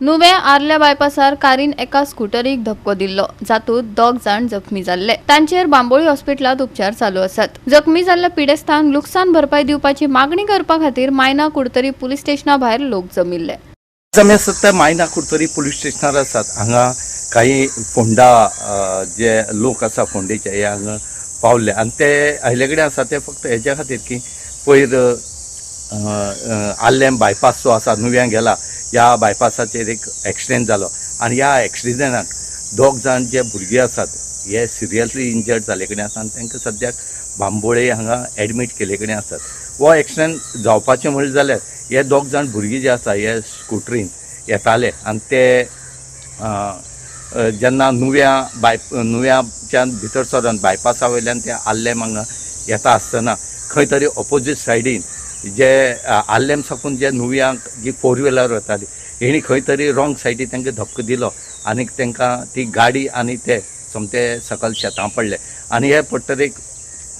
नुव्या आर्ल्या बायपासार कारीन एका स्कूटरीक धक्को दिल्लो, जातूंत दोग जाण जखमी जाल्ले। तांचेर बांबोळी हॉस्पिटलांत उपचार चालू आसात। जखमी जाल्ल्या पिडेस्तांक लुकसाण भरपाई दिवपाची मागणी करपा खातीर मायना कुडतरी पुलीस स्टेशना भायर लोक जमिल्ले। आमी आसात ते मायना कुडतरी पुलीस स्टेशनार आसात। हांगा काही फोंडा जे लोक आसा फोंडेचे हे हांगा पावले आनी ते आयले कडेन आसा ते फक्त हेच्या खातीर की पयर आल्लें बायपास जो आसा नुव्यां गेला ह्या बायपासाचेर एक एक्सिडेंट जालो आनी ह्या एक्सिडेंटाक दोग जाण जे भुरगे आसात हे सिरियसली इंजर्ड जाले कडेन आसा आनी तांकां सद्याक बांबोळे हांगा एडमीट केले कडेन आसात। हो एक्सिडेंट जावपाचें म्हणलें जाल्यार हे दोग जाण भुरगे जे आसा हे स्कुटरीन येताले आनी ते जेन्ना नुव्याच्यान भितर सरोन बायपासा वयल्यान ते आल्लेम हांगा येता आसतना खंय तरी ऑपोजीट सायडीन जे आल्लेम साकून जे नुव्यांक जी फोर व्हिलर वताली हेणी खंय तरी रॉंग सायडीन तांकां धक्को दिलो आनी तांकां ती गाडी आनी ते सोमते सकयल शेतां पडले आनी हे पडटरीक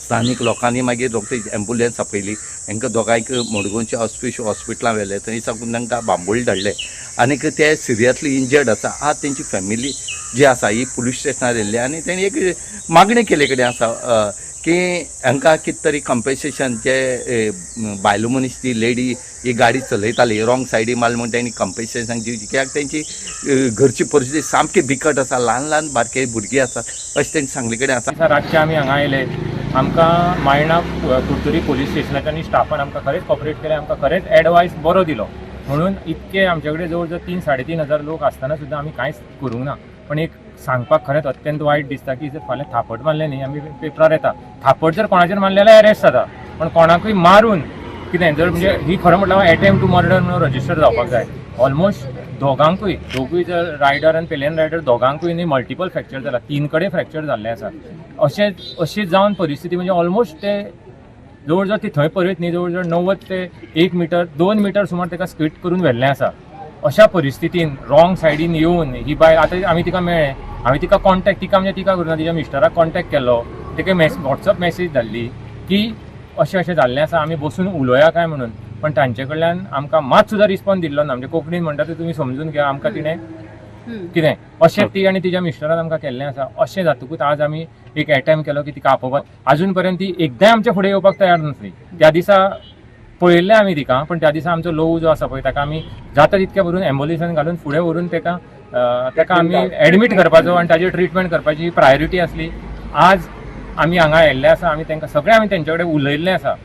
स्थानीक लोकांनी मागीर रोखडीच एम्बुलन्स आपयली। तांकां दोगांयक मडगांवच्या हॉस्पिटलांत व्हेले, थंय साकून तांकां बांबोळी धाडले आनीक ते सिरियसली इंजर्ड आसा। आज तेंची फॅमिली जी आसा ही पुलीस स्टेशनार येयल्ली आनी तेणी एक मागणी केले कडेन आसा की हांकां कितें तरी कंपेन्सेशन जे बायलो मनीस ती लेडी ही गाडी चलयताली रॉंग सायडीन मारली म्हूण तेणी कंपेन्सेशन दिवची, कित्याक तेंची घरची परिस्थिती सामकी बिकट आसा, ल्हान ल्हान बारके भुरगीं आसात अशें तेणी सांगले कडेन आसा। रातचे आमी हांगा आयले, आमकां मायणा कुडतरी पुलीस स्टेशनाच्या आनी स्टाफान आमकां खरेंच कॉपरेट केलें, आमकां खरेंच एडवायस बरो दिलो। म्हणून इतके आमचे कडेन जवळ जवळ 3-3.5 हजार लोक आसतना सुद्दां आमी कांयच करूंक ना। पण एक सांगपाक खरेंच अत्यंत वायट दिसता की जर फाल्यां थापट मारले न्ही आमी पेपरार येता, थापट जर कोणाचेर मारले जाल्यार अरेस्ट जाता, पण कोणाकूय मारून कितें जर म्हणजे ही खरें म्हटल्यार अटेम्प्ट टू मर्डर म्हणून रजिस्टर जावपाक जाय। ऑलमोस्ट दोगूय जर रायडर आनी पेलेन रायडर दोगांकूय न्ही मल्टिपल फ्रॅक्चर जाला, 3 कडेन फ्रॅक्चर जाल्ले आसा। अशें जावन परिस्थिती म्हणजे ऑलमोस्ट ते जवळ जवळ ती थंय पळयत न्ही जवळ जवळ 90 ते 1 मिटर 2 मिटर सुमार ताका स्किट करून व्हेल्लें आसा। अशा परिस्थितीन रॉंग सायडीन येवन ही बाय आतां आमी तिका मेळ्ळे, हांवें तिका कॉन्टॅक्ट तिका म्हणजे तिका करुना तिच्या मिस्टराक कॉन्टॅक्ट केलो, तिका वॉट्सअप मॅसेज धाडली की अशें जाल्लें आसा, आमी बसून उलोवया काय म्हणून। पण तांचे कडल्यान आमकां मात सुद्दां रिस्पॉन्स दिल्लो ना, म्हणजे कोंकणीन म्हणटा ते तुमी समजून घ्या आमकां तिणें कितें अशें ती आनी तिच्या मिस्टरान आमकां केल्लें आसा। अशें जातकूच आज आमी एक अटेम्प्ट केलो की तिका आपोवपाक, अजून पर्यंत ती एकदांय आमच्या फुडें येवपाक तयार नासली। त्या दिसा पळयल्लें आमी तिका, पण त्या दिसा आमचो लव जो आसा पळय ताका आमी जाता तितकें व्हरून एम्बुलन्सान घालून फुडें व्हरून ताका आमी एडमीट करपाचो आनी ताजेर ट्रिटमेंट करपाची प्रायोरिटी आसली। आज आमी हांगा येयल्ले आसा, आमी तांकां सगळें आमी तेंचे कडेन उलयल्लें आसा।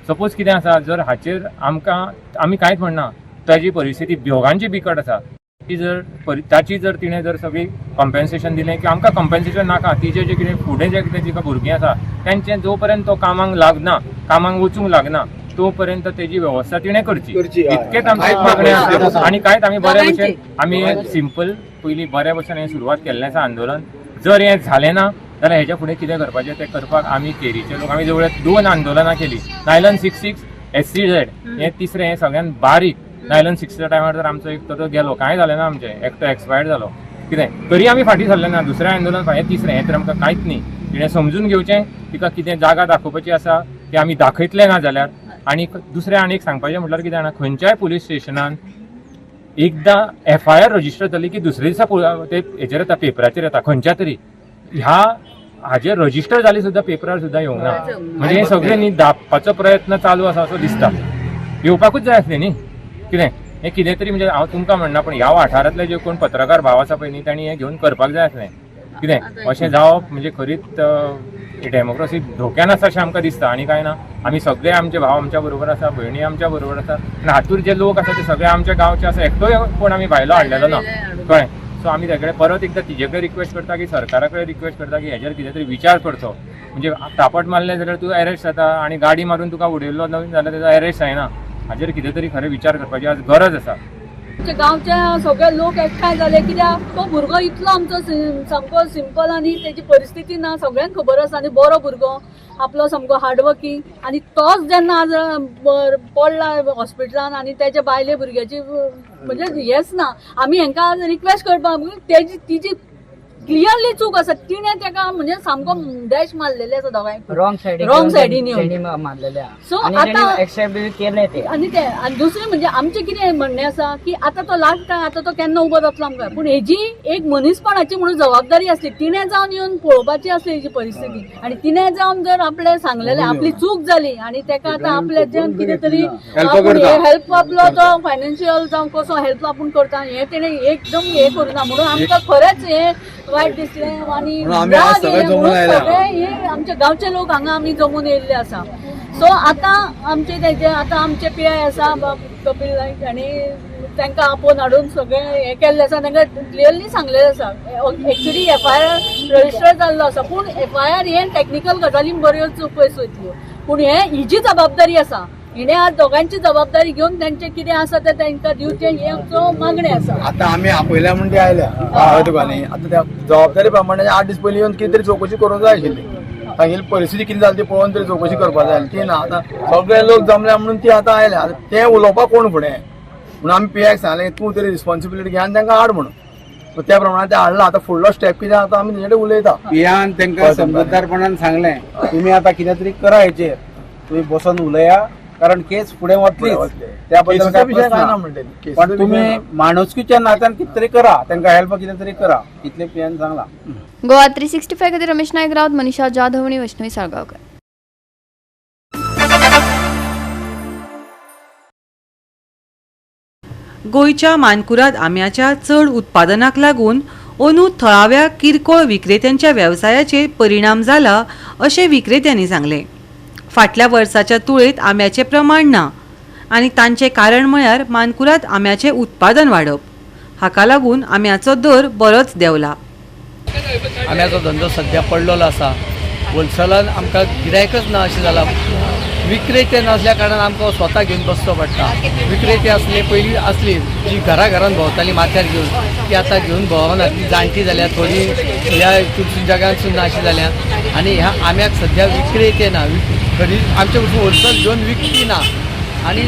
सपोज कितें आसा जर हाचेर आमी कांयच म्हणना, ताजी परिस्थिती दोगांची बिकट आसा, ताची जर तिणें जर सगळी कंपेन्सेशन दिलें की आमकां कंपेन्सेशन नाका, तिचें जें कितें फुडें जें कितें तिका भुरगीं आसा तेंचें जो पर्यंत तो कामाक वचूंक लागना तो पर्यंत तेजी वेवस्था तिणें करची, इतकेंच आमची मागणी आसा। आनी कांयच आमी बऱ्या भशेन आमी सिंपल पयलीं बऱ्या भशेन हें सुरवात केल्लें आसा आंदोलन। जर हें जालें ना जाल्यार हेच्या फुडें कितें करपाचें तें करपाक आमी केरीचे लोक आमी जवळ 2 आंदोलनां केलीं। नायलन 66 SCZ हें तिसरें हें सगळ्यान बारीक। नायलन 6च्या टायमार जर आमचो एक तर गेलो कांय जालें ना, आमचें एकटो एक्सपायर्ड जालो कितें तरी आमी फाटीं सरले ना। दुसरें आंदोलन हें तिसरें हें तर आमकां कांयच न्ही। तिणें समजून घेवचें तिका कितें जागा दाखोवपाची आसा तें आमी दाखयतले ना जाल्यार। आनी दुसरें आनीक सांगपाचें म्हटल्यार कितें जाणा, खंयच्याय पुलीस स्टेशनान एकदां FIR रजिस्टर जाली की दुसरे दिसा ते हेचेर येता, पेपराचेर येता खंयच्या तरी, हाजेर रजिस्टर जाली सुद्दां पेपरार सुद्दां येवंक ना। म्हणजे हे सगळें न्ही दाबपाचो प्रयत्न चालू आसा असो दिसता। येवपाकूच जाय आसलें न्ही कितें हें कितें तरी, म्हणजे हांव तुमकां म्हणना पण ह्या वाठारांतले जे कोण पत्रकार भाव आसा पळय न्ही तांणी हें घेवन करपाक जाय आसलें। कितें अशें जावप म्हणजे खरीच डेमोक्रेसी धोक्यान आसा अशें आमकां दिसता। आनी कांय ना, आमी सगळे आमचे भाव आमच्या बरोबर आसा, भयणी आमच्या बरोबर आसा, आनी हातूर जे लोक आसा ते सगळे आमच्या गांवचे आसा, एकटोय कोण आमी भायलो हाडलेलो ना कळ्ळें। सो आमी तेकडे परत एकदां तिजे कडेन रिक्वेस्ट करता की सरकारा कडेन रिक्वेस्ट करता की हेजेर कितें तरी विचार करचो। म्हणजे तापट मारलें जाल्यार तूं अरेस्ट जाता आनी गाडी मारून तुका उडयल्लो जाल्यार तेजो अरेस्ट जायना। हाजेर कितें तरी खरें विचार करपाची आज गरज आसा। गांवचे सगळे लोक एकठांय जाले, कित्याक तो भुरगो इतलो आमचो सामको सिंपल आनी तेजी परिस्थिती ना सगळ्यांक खबर आसा, आनी बरो भुरगो आपलो सामको हार्डवर्किंग, आनी तोच जेन्ना आज पडला हॉस्पिटलान आनी तेच्या बायले भुरग्याची म्हणजे हेच ना। आमी हांकां रिक्वेस्ट करपाक तिची क्लियरली चूक आसा. तिणें तेका म्हणजे सामको डॅश मारलेले आसा दोगांयक रॉंग सायडीन येवन. मारलेले सो आतां एक्सेप्ट केले ते आणि दुसरें म्हणजे आमचें कितें म्हणणें आसा की आतां तो लास्ट टायम आतां तो केन्ना उबो जातलो आमकां, पूण हेजी एक मनीसपणाची म्हणून जबाबदारी आसली. तिणें जावन येवन पळोवपाची आसली हेची परिस्थिती, आणि तिणें जावन जर आपलें सांगलेलें आपली चूक जाली आणि तेका आतां आपल्याच्यान कितें तरी हेल्प आपलो तो फायनान्शियल जावं कसो हेल्प आपूण करता हें तेणें एकदम हें करुना. म्हणून आमकां खरेंच हें वायट दिसलें आणि राग येयले. म्हणून सगळे हे आमचे गांवचे लोक हांगा आमी जमून येयल्ले आसा. सो आतां आमचे तेजे आतां आमचे PI आसा कपिल नायक, आनी तांकां आपोवन हाडून सगळें हें केल्लें आसा. तांकां क्लियरली सांगलेलें आसा. एक्चुअली FIR रजिस्टर जाल्लो आसा, पूण FIR हें टॅक्निकल गजालीन बऱ्योच पयस वयतल्यो, पूण हें हिची जबाबदारी आसा. हिणें आज दोगांची जबाबदारी घेवन तेंचें कितें आसा तें तांकां दिवचें हें आमचो मागणें आसा. आतां आमी आपयल्या म्हणून ते आयल्या कळ्ळें तुका न्ही. आतां त्या जबाबदारी प्रमाणे 8 दीस पयलीं येवन कितें तरी चवकशी करूंक जाय आशिल्ली. तांगेली परिस्थिती कितें जाली ती पळोवन तरी चवकशी करपाक जाय. ती ना, आतां सगळे लोक जमल्या म्हणून ती आतां आयल्या. आतां ते उलोवपाक कोण फुडें म्हणून आमी PI सांगलें तूं तरी रिस्पॉन्सिबिलिटी घे आनी तांकां हाड म्हणून. सो त्या प्रमाणे ते हाडला. आतां फुडलो स्टेप कितें आतां आमी तेजे उलयता. पियान तांकां समजदारपणान सांगलें तुमी आतां कितें तरी करा हेचेर, तुमी बसून उलया, कारण केस फुडें वतली. त्या बद्दल काय विशय काय ना ना, म्हणटे. पण तुमी माणुसकीच्या नात्यान कितें तरी करा, तांकां हेल्प कितें तरी करा, इतलें पियान सांगलां. गोवा 365 खातीर रमेश नायक रावत, मनीषा जाधव आणि वैष्णवी साळगांवकर. गोंयच्या मानकुराद आंब्याच्या चड उत्पादनाक लागून अंदू थळाव्या किरकोळ विक्रेत्यांच्या वेवसायाचेर परिणाम जाला अशें विक्रेत्यांनी सांगलें. फाटल्या वर्साच्या तुळेंत आंब्याचें प्रमाण ना आनी तांचें कारण म्हळ्यार मानकुराद आंब्याचें उत्पादन वाडप. हाका लागून आंब्याचो दर बरोच देंवला. आंब्याचो धंदो सध्या पडलेलो आसा. होलसेलान आमकां गिरायकच ना अशें जालां. विक्रेते नासल्या कारणान आमकां स्वता घेवन बसचो पडटा. विक्रेते असले पयलीं असली जी घरान भोंवताली माथ्यार घेवन, ती आतां घेवन भोंवना. ती जाणटी जाल्या, थोडी ह्या जगान सुद्दां अशी जाल्या. आनी ह्या आंब्याक सध्या विक्रेते ना. खरी आमचे कडसून होलसेल घेवन विकपी ना. आनी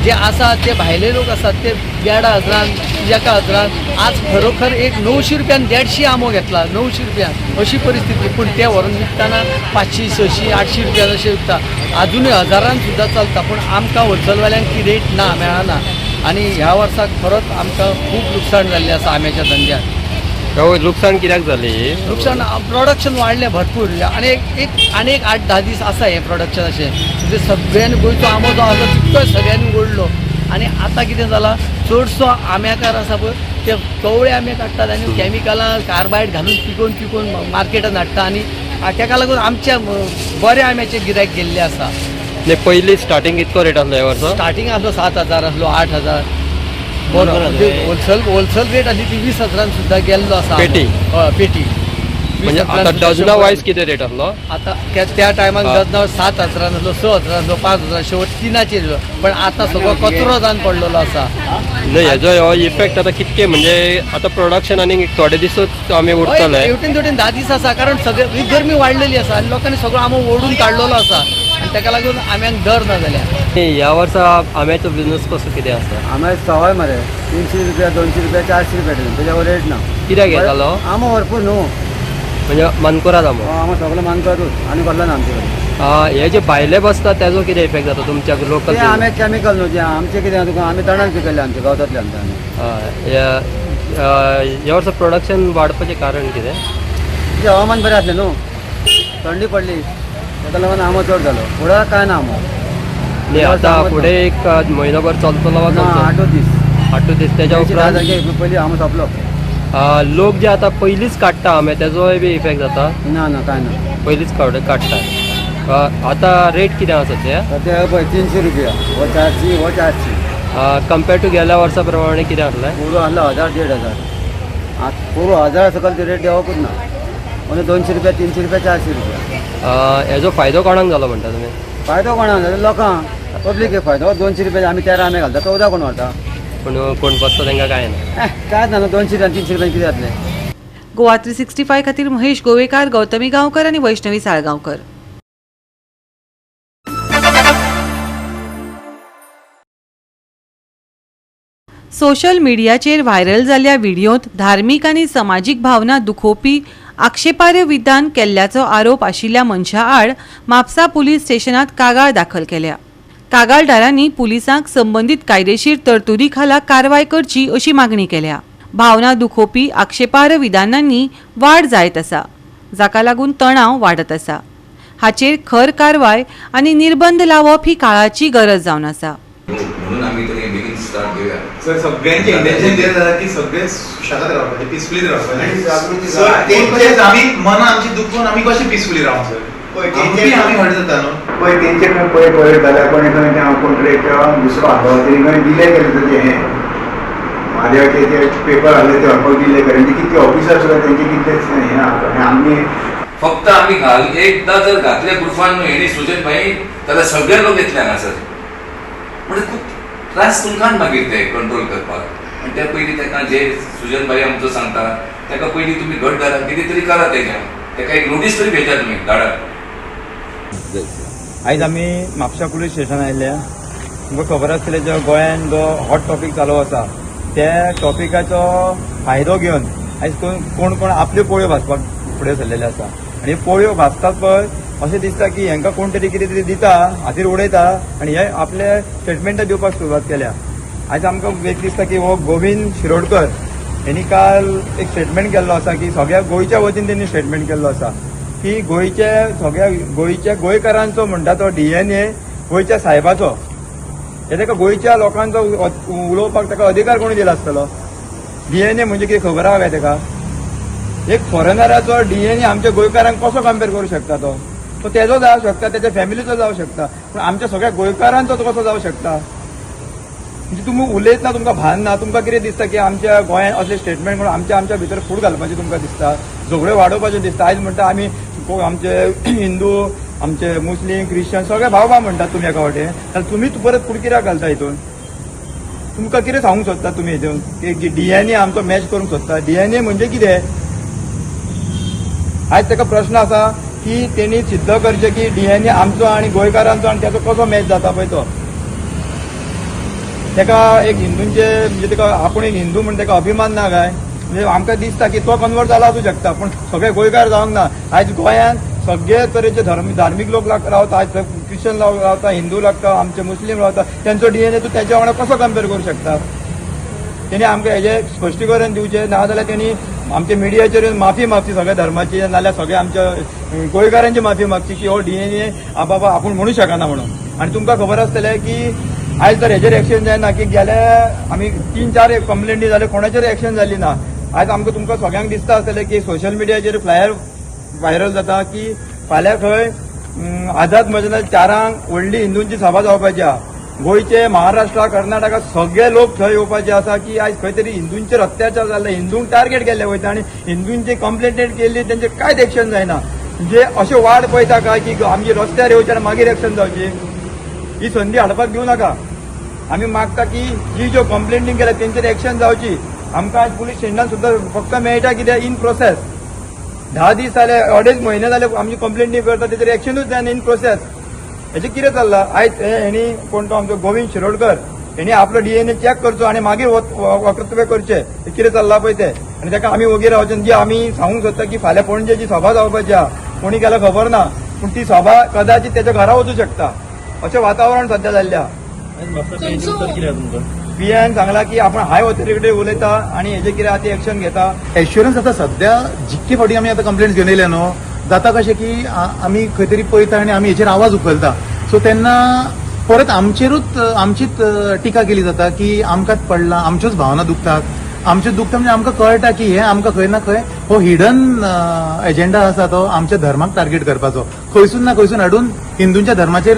जे आसा ते भायले लोक आसात ते 1,500 1,000 आज खरोखर एक 900 रुपयान 150 आंबो घेतला. 900 रुपयान अशी परिस्थिती. पूण ते व्हरून विकताना 500 600 800 रुपयान अशें विकता. अजूनय हजारान सुद्दां चलता. पूण आमकां होलसेलवाल्यांक ती रेट ना, मेळना. आनी ह्या वर्साक खरोच आमकां खूब लुकसाण जाल्लें आसा आंब्याच्या धंद्याक. लुकसाण कित्याक जाली? लुकसाण प्रोडक्शन वाडलें भरपूर. आनी एक 8-10 दीस आसा हें प्रोडक्शन अशें. म्हणजे सगळ्यांनी गोंयचो आंबो जो आसा तितकोच सगळ्यांनी ओडलो. आनी आतां कितें जालां, चडसो आंब्याकार आसा पळय ते कवळे आंबे काडटात आनी कॅमिकलां कार्बायड घालून पिकोवन मार्केटान हाडटा. आनी ताका लागून आमच्या बऱ्या आंब्याचे गिरायक गेल्ले आसा. पयलीं स्टार्टींग कितको रेट आसलो ह्या वर्सा? स्टार्टींग आसलो 7,000 आसलो, 8,000. होलसेल रेट आसली ती 20,000 सुद्दां गेल्लो आसा. पेटी? हय, पेटी. म्हणजे आतां डझना वायज कितें रेट आसलो? आतां त्या टायमाक डझनार 7,000 आसलो, 6,000 आसलो, 5,000 शेवट 3,000. पण आतां सगळो कचरो जावन पडलेलो आसा. न्हय, हेजो इफेक्ट आतां कितके म्हणजे आतां प्रोडक्शन आनी थोडे दिसूच आमी उरतले. हेवटेन 10 दीस आसा. कारण सगळी गरमी वाडलेली आसा आनी लोकांनी सगळो आंबो ओडून काडलेलो आसा. आनी ताका लागून आंब्यांक दर ना जाल्या. ह्या वर्सा आंब्याचो बिझनेस कसो कितें आसा? आम्हाला सवाय मरे 300 रुपया 200 रुपया 400 रुपया त्याच्यावर रेट ना. कित्याक घेतालो? आंबो भरपूर न्हू, म्हणजे मानकुराद आंबो. आंबो सगळं मानकुरादूच आनी कसलो ना आमचे कडेन. हे जे भायले बसता तेजो कितें इफेक्ट जाता तुमच्या लोकल? ते आंबे केमिकल न्हू, जे आमचे कितें तुका आमी तणान पिकयले आमचे गांवतातले आमचे. ह्या वर्सा प्रोडक्शन वाडपाचें कारण कितें? जे हवामान बरें आसलें न्हू, थंडी पडली ताका लागून आंबो चड जालो. फुडाराक काय ना आंबो. न्ही, आतां फुडें एक म्हयनोभर चलतलो वा? 8 दीस. 8 दीस. तेच्या उपरांत पयलीं आंबो सोंपलो. लोक जे आतां पयलींच काडटा आंबे तेजोय बी इफेक्ट जाता? ना ना काय ना, पयलींच काडटा. आतां रेट कितें आसा ते? सद्या पळय 300 रुपया, हो 400, हो 400. कम्पेर टू गेल्या वर्सा प्रमाणे कितें आसलें? पुरो आसलो 1,000-1,500. आतां पुरो 1000 सकयल ती रेट देवपूच ना. म्हणजे 200 रुपया 300 रुपया 400 रुपया. हेजो फायदो कोणाक जालो म्हणटा तुमी? फायदो कोणाक जालो? लोकांक, पब्लीक फायदो. 200 रुपया आमी 13 आंबे घालता, 14 कोण व्हरता. पूण कोण बसता तांकां काय ना. कांयच ना, 200 रुपया 300 रुपया कितें जातलें. गोवा 365 खातीर महेश गोवेकार, गौतमी गांवकर आनी वैष्णवी साळगांवकर. सोशल मिडियाचेर व्हायरल जाल्ल्या व्हिडिओंत धार्मीक आनी समाजीक भावना दुखोवपी आक्षेपार्ह विधान केल्ल्याचो आरोप आशिल्ल्या मनशा आड म्हापसा पुलीस स्टेशनात कागाळ दाखल केल्या. कागाळदारांनी पुलिसांक संबंदीत कायदेशीर तरतुदी खाला कारवाय करची अशी मागणी केल्या. भावना दुखोवपी आक्षेपार्ह विधानांनी वाड जायत आसा, जाका लागून तणाव वाडत आसा. हाचेर खर कारवाय आनी निर्बंध लावप ही काळाची गरज जावन आसा. म्हणून आम्ही तरी बेगीन स्टार्ट घेऊया. सर सगळ्यांचे इंटेन्शन कितें जाता की सगळे सुशांत रावपाचे, पिसफुली रावपाचे. सर तेंचेच आमी मनां आमची दुखोवन आमी कशें पिसफुली रावंक सर? आमी हट जाता न्हू. पळय तेंचे पळय जाल्यार कोणी खंय हांव कोण दुसरो आसलो तरी खंय डिले केले तर हें म्हादेवाचे ते पेपर आहले ते व्हरपाक डिले केले. म्हणजे कितले ऑफिसर सुद्दां तेंचे कितलेच हें ना. आनी आमी फक्त आम्ही एकदा जर घातल्या ग्रुपान हेणी सुजन भाई जाल्यार सगळे लोक येतले हांगासर. म्हणजे खूब त्रास तुमकां मागीर ते कंट्रोल करपाक. आनी त्या पयलीं ताका जे सुजन भाई आमचो सांगता ताका पयलीं तुमी घट घाला, कितें तरी करा तेज्या. ताका एक नोटीस तरी भेटा तुमी धाडात. आयज आमी म्हापसा पुलीस स्टेशन आयिल्ल्या. तुमकां खबर आसतलें जो गोंयान जो हॉट टॉपीक चालू आसा त्या टॉपिकाचो फायदो घेवन आयज कोण कोण आपल्यो पोळयो भाजपाक फुडें सरलेले आसा. आनी पोळयो भाजतात पळय अशें दिसता की हांकां कोण तरी कितें तरी दिता, हातीर उडयता आनी हे आपले स्टेटमेंटां दिवपाक सुरवात केल्या. आयज आमकां एक दिसता की हो गोविंद शिरोडकर हेणी काल एक स्टेटमेंट केल्लो आसा की सगळ्या गोंयच्या वतीन तेणी स्टेटमेंट केल्लो आसा की गोंयच्या गोंयकारांचो म्हणटा तो DNA गोंयच्या साहेबाचो. हे ताका गोंयच्या लोकांचो उलोवपाक ताका अधिकार कोणी दिला आसतलो? DNA म्हणजे कितें खबर आहा काय ताका? एक फॉरेनराचो DNA आमच्या गोंयकारांक कसो कम्पेर करूं शकता तो? तो तेजो जावं शकता, त्याच्या फॅमिलीचो जावं शकता, पूण आमच्या सगळ्या गोंयकारांचो तो कसो जावं शकता? म्हणजे तुमी उलयतना तुमकां भान ना, तुमकां कितें दिसता की आमच्या गोंयांत असले स्टेटमेंट करून आमच्या भितर फूट घालपाचें तुमकां दिसता, झगड्यो वाडोवपाचें दिसता. आयज म्हणटा आमी आमचे हिंदू, आमचे मुस्लीम, क्रिश्चन सगळे भाव म्हणटात तुमी एका वाटेन, जाल्यार तुमी परत फूट कित्याक घालता हितून? तुमकां कितें सांगूंक सोदता तुमी हितून की DNA आमचो मॅच करूंक सोदता? DNA म्हणजे कितें? आयज ताका प्रश्न आसा की तेणी सिद्ध करचें की DNA आमचो आनी गोंयकारांचो आनी त्याचो कसो मॅच जाता पळय तो. ताका एक हिंदूंचे म्हणजे ताका आपूण एक हिंदू म्हण ताका अभिमान ना काय? म्हणजे आमकां दिसता की तो कन्वर्ट जाला आसूं शकता, पूण सगळे गोंयकार जावंक ना. आयज गोंयांत सगळे तरेचे धार्मीक लोक रावता, आयज क्रिश्चन रावता, हिंदू लागता, आमचे मुस्लीम रावता, त्यांचो DNA तूं त्याच्या वांगडा कसो कम्पेर करूं शकता? तेणी आमकां हेजें स्पश्टीकरण दिवचें, नाजाल्यार तेणी आमच्या मिडियाचेर माफी मागची सगळ्या धर्माची, नाजाल्यार सगळ्या आमच्या गोंयकारांची माफी मागची की हो DNA बाबा आपूण म्हणूं शकना म्हणून. आनी तुमकां खबर आसतलें की आयज जर हेजेर एक्शन जायना की गेल्या आमी 3-4 कंप्लेंटी जाल्यो, कोणाचेर एक्शन जाली ना. आयज आमकां तुमकां सगळ्यांक दिसता आसतलें की सोशल मिडियाचेर फ्लायर व्हायरल जाता की फाल्यां खंय आझाद मैदानाच्या 4 व्हडली हिंदूंची सभा जावपाची आहा. गोंयचे, महाराष्ट्रा, कर्नाटका सगळे लोक थंय येवपाचे आसा की आयज खंय तरी हिंदूंचेर अत्याचार जाल्ले, हिंदूंक टार्गेट केल्ले वयता आनी हिंदूंची कंप्लेंट केल्ली तेंचेर कांयच एक्शन जायना. म्हणजे अशें वाड पळयता काय की आमची रस्त्यार येवचे आनी मागीर एक्शन जावची? ही संदी हाडपाक दिवं नाका. आमी मागता की जी ज्यो कंप्लेंटींग केल्या तेंचेर एक्शन जावची. आमकां आज पुलीस स्टेशनान सुद्दां फक्त मेळटा कितें इन प्रोसेस. 10 दीस जाले, 2.5 म्हयने जाले आमची कंप्लेंटींग करता, तेचेर एक्शनूच जायना इन प्रोसेस. हेजें कितें चल्लां? आयज हेणी कोण तो आमचो गोविंद शिरोडकर हेणी आपलो DNA चॅक करचो आनी मागीर वक्तव्य करचें, हें कितें चल्लां पळय तें. आनी ताका आमी वगीर रावचें. जी आमी सांगूंक सोदता की फाल्यां पणजेची सभा जावपाची आहा, कोणी केल्या खबर ना, पूण ती सभा कदाचित त्याच्या घरा वचूं शकता, अशें वातावरण सध्या जाल्लें. पीएन सांगला की आपण हाय ऑथॉरिटी उलयता आनी हेजे कितें आतां एक्शन घेता. एश्युरन्स आतां सध्या जितके फावटी आमी आतां कंप्लेंट्स घेवन येयले न्हू, जाता कशें की आमी खंय तरी पळयता आनी आमी हेचेर आवाज उखलता. सो तेन्ना परत आमचीच टिका केली जाता की आमकांच पडला, आमच्योच भावना दुखतात. आमचें दुखता म्हणजे आमकां कळटा की हे आमकां खंय ना खंय हो हिडन एजेंडा आसा तो आमच्या धर्माक टार्गेट करपाचो, खंयसून ना खंयसून हाडून हिंदूंच्या धर्माचेर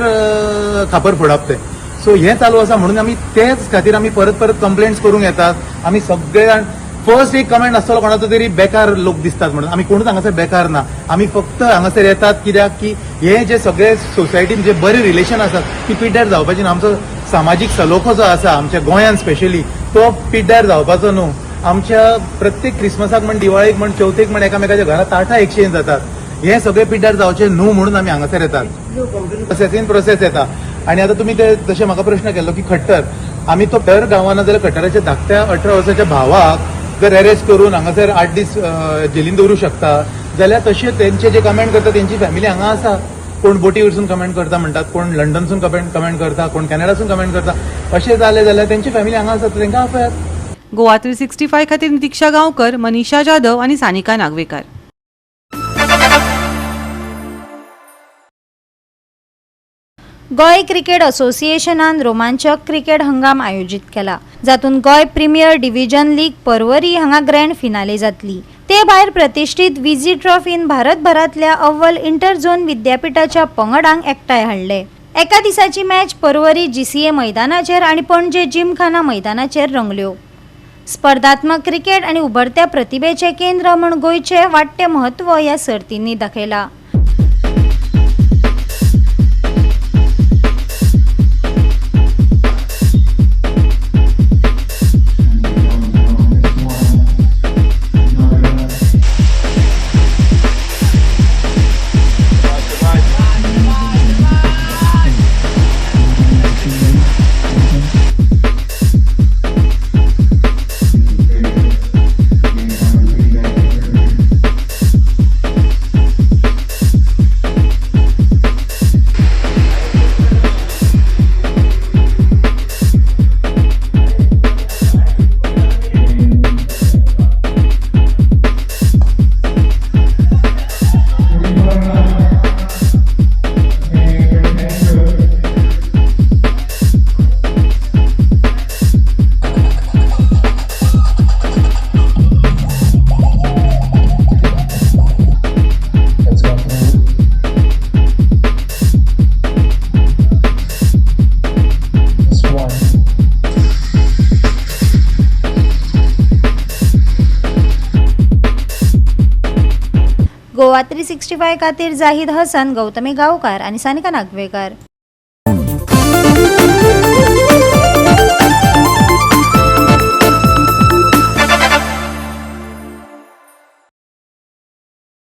खापर फोडप ते. सो हें चालू आसा म्हणून आमी तेच खातीर आमी परत कंप्लेंट्स करूंक येतात. आमी सगळे जाण फर्स्ट एक कमेंट आसतलो कोणाचो तरी बेकार लोक दिसतात म्हणून. आमी कोणूच हांगासर बेकार ना, आमी फक्त हांगासर येतात कित्याक की हे जे सगळे सोसायटीन जे बरे रिलेशन आसात ती पिड्ड्यार जावपाची न्हू. आमचो सामाजीक सलोखो जो आसा आमच्या गोंयांत स्पेशली तो पिड्ड्यार जावपाचो न्हू. आमच्या प्रत्येक क्रिसमसाक म्हण, दिवाळीक म्हण, चवथीक म्हण एकामेकाच्या घरात ताटां एक्सचेंज जातात. हे सगळे पिड्ड्यार जावचे न्हू म्हणून आमी हांगासर येतात. प्रोसेसीन प्रोसेस येता. आणि आता तुम्ही ते जसे म्हाका प्रश्न केलो की खट्टर आमी तो दर गांवांना जाल्यार खट्टराच्या धाकट्या 18 वर्साच्या भावाक जर अरेस्ट करून हांगासर 8 दीस जेलीन दवरूं शकता जाल्यार तशें तेंचे जे कमेंट करता तेंची फॅमिली हांगा आसा. कोण बोटी वयरसून कमेंट करता म्हणटात, कोण लंडनसून कमेंट करता, कोण कॅनडासून कमेंट करता. अशें जालें जाल्यार तेंची फॅमिली हांगा आसा तेंकां आफयात. गोवा 365 खातीर नितीक्षा गांवकर, मनीषा जाधव आनी सानिका नागवेकर. गोय क्रिकेट असोसिएशनान रोमांचक क्रिकेट हंगाम आयोजीत केला, जातून गोय प्रिमियर डिव्हिजन लीग पर्वरी हांगा ग्रँड फिनाले जातली. ते भायर प्रतिश्ठीत विजी ट्रॉफीन भारतभरांतल्या अव्वल इंटर झोन विद्यापीठाच्या पंगडांक एकठांय हाडले. एका दिसाची मॅच पर्वरी GCA मैदानाचेर आनी पणजे जिमखाना मैदानाचेर रंगल्यो. स्पर्धात्मक क्रिकेट आनी उभरत्या प्रतिभेचे केंद्र म्हूण गोंयचे वाडटे महत्व ह्या सर्तींनी दाखयला. गोवा 365 खातीर जाहीद हसन, गौतमी गांवकार आनी सानिका नागवेकर.